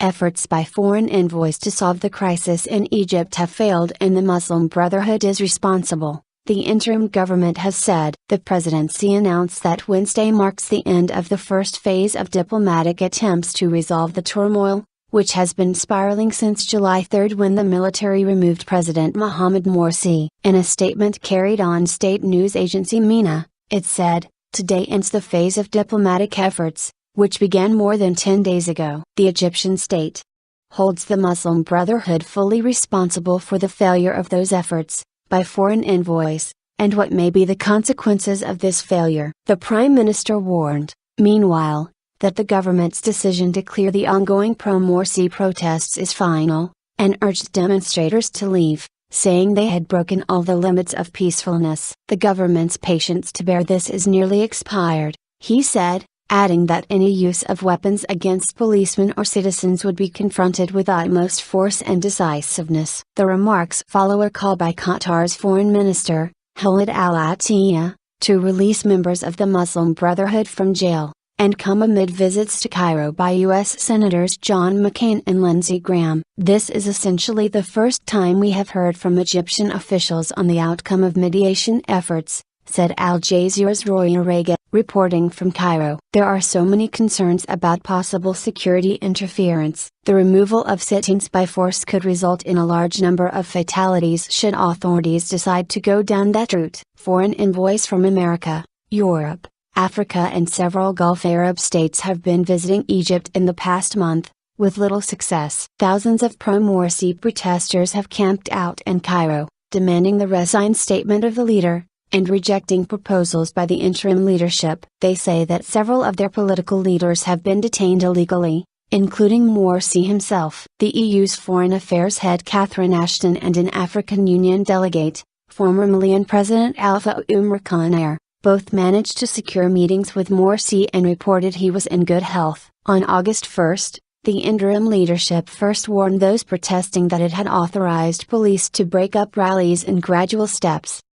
Efforts by foreign envoys to solve the crisis in Egypt have failed and the Muslim Brotherhood is responsible, the interim government has said. The presidency announced that Wednesday marks the end of the first phase of diplomatic attempts to resolve the turmoil, which has been spiraling since July 3 when the military removed President Mohamed Morsi. In a statement carried on state news agency MENA, it said, "Today ends the phase of diplomatic efforts, which began more than 10 days ago." The Egyptian state holds the Muslim Brotherhood fully responsible for the failure of those efforts, by foreign envoys, and what may be the consequences of this failure. The Prime Minister warned, meanwhile, that the government's decision to clear the ongoing pro-Morsi protests is final, and urged demonstrators to leave, saying they had broken all the limits of peacefulness. The government's patience to bear this is nearly expired, he said, adding that any use of weapons against policemen or citizens would be confronted with utmost force and decisiveness. The remarks follow a call by Qatar's foreign minister, Khalid al-Attiyah, to release members of the Muslim Brotherhood from jail, and come amid visits to Cairo by U.S. Senators John McCain and Lindsey Graham. "This is essentially the first time we have heard from Egyptian officials on the outcome of mediation efforts," said Al Jazeera's Roy Arega, reporting from Cairo. "There are so many concerns about possible security interference. The removal of sit-ins by force could result in a large number of fatalities should authorities decide to go down that route." Foreign envoys from America, Europe, Africa and several Gulf Arab states have been visiting Egypt in the past month, with little success. Thousands of pro-Morsi protesters have camped out in Cairo, demanding the reinstatement of the leader, and rejecting proposals by the interim leadership. They say that several of their political leaders have been detained illegally, including Morsi himself. The EU's Foreign Affairs head Catherine Ashton and an African Union delegate, former Malian President Alpha Oumar Konaré, both managed to secure meetings with Morsi and reported he was in good health. On August 1, the interim leadership first warned those protesting that it had authorized police to break up rallies in gradual steps,